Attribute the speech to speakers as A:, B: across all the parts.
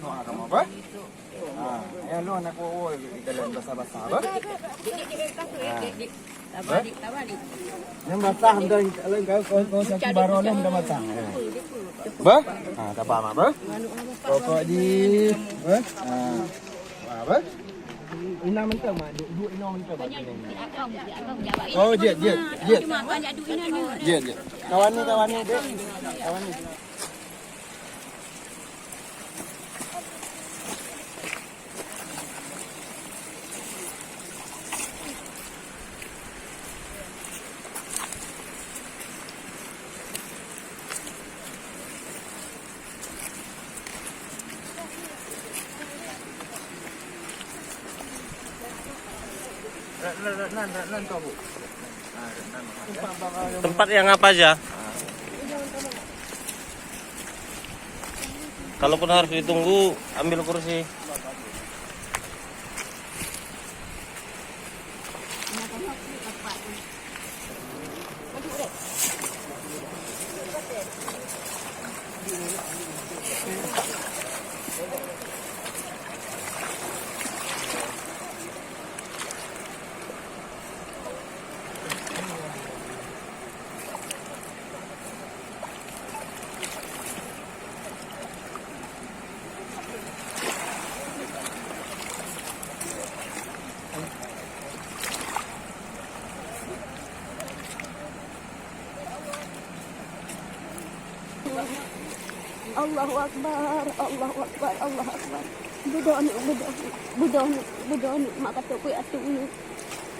A: kamu apa? Ayo lu anak wo dalam basah-basah apa? Yang basah hendak kau satu baru ni hendak basah. Ba? Tak apa mak ba? Pokok di apa? Ina mentah mak, dua ina mentah mak. Oh, jet. Kawan ni dek. Kawan ni.
B: Tempat yang apa aja? Kalaupun harus ditunggu, ambil kursi.
C: Allahu Akbar, Allahu Akbar, Allahu Akbar. Budoni, mak kata kuih atu ni.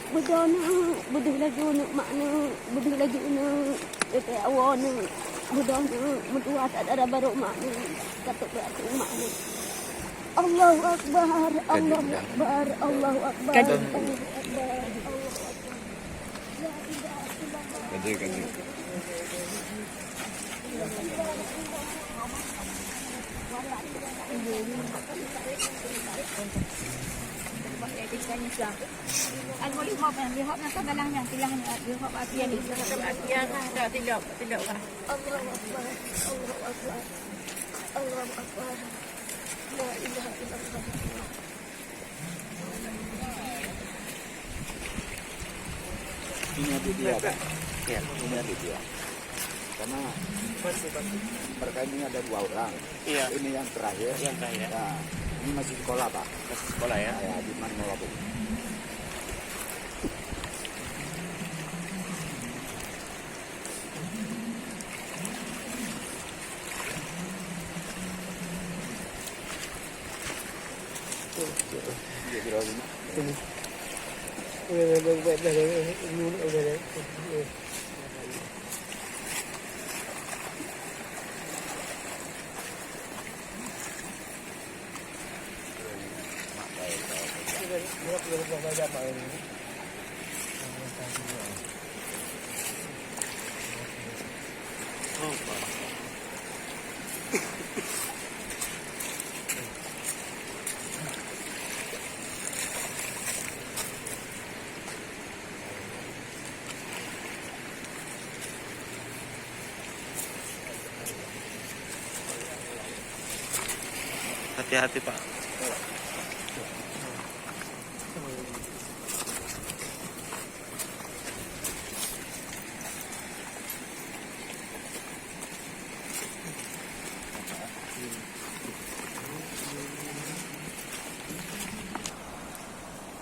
C: Buduh lagi ni, makna, buduh lagi ni, awak ni. Budoni, mutua tak ada baru makna, kata kuih atu makna. Allahu Akbar, Allahu Akbar, Allahu Akbar.
A: Kaji.
C: Al boleh hop yang dia hop nak galangnya tilangnya dia hop apian ni tak tidak Allahu Akbar Allahu Akbar la ilaha illallah.
A: Ini ada dia kan? Ya, ini ada dia. Karena mereka ini ada 2 orang.
B: Iya.
A: Ini yang terakhir. Nah, ini masih sekolah Pak.
B: Masih sekolah ya?
A: Ya, di mana Bu?
B: Hati-hati Pak.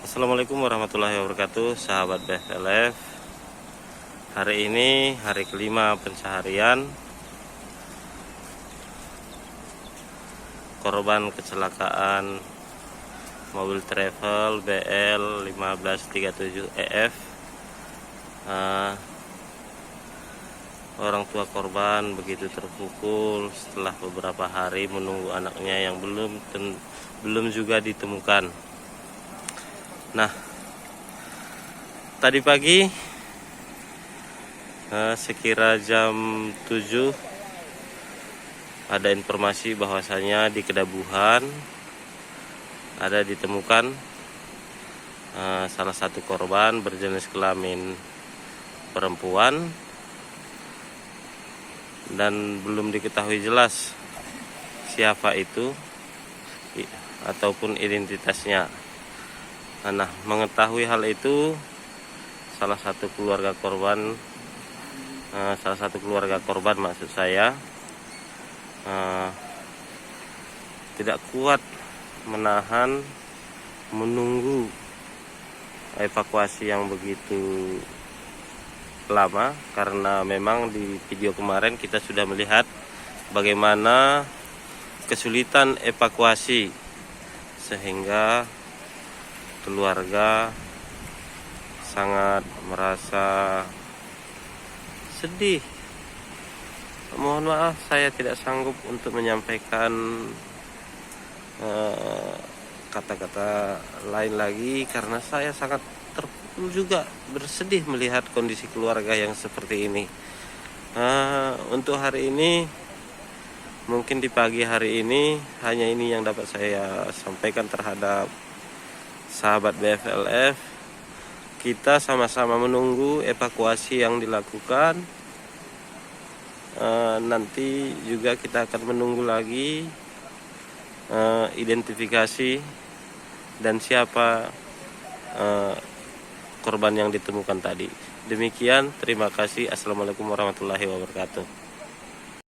B: Assalamualaikum warahmatullahi wabarakatuh, sahabat BFLF. Hari ini hari kelima pencaharian korban kecelakaan mobil travel BL 1537 EF. Orang tua korban begitu terpukul setelah beberapa hari menunggu anaknya yang belum juga ditemukan. Nah, tadi pagi sekira jam 7 ada informasi bahwasanya di Kedabuhan ada ditemukan salah satu korban berjenis kelamin perempuan dan belum diketahui jelas siapa itu. ataupun identitasnya. Nah, mengetahui hal itu, salah satu keluarga korban maksud saya tidak kuat menahan menunggu evakuasi yang begitu lama, karena memang di video kemarin kita sudah melihat bagaimana kesulitan evakuasi sehingga keluarga sangat merasa sedih. Mohon maaf, saya tidak sanggup untuk menyampaikan kata-kata lain lagi karena saya sangat terpukul juga, bersedih melihat kondisi keluarga yang seperti ini. Untuk hari ini, mungkin di pagi hari ini hanya ini yang dapat saya sampaikan terhadap sahabat BFLF. Kita sama-sama menunggu evakuasi yang dilakukan. Nanti juga kita akan menunggu lagi identifikasi dan siapa korban yang ditemukan tadi. Demikian, terima kasih. Assalamualaikum warahmatullahi wabarakatuh.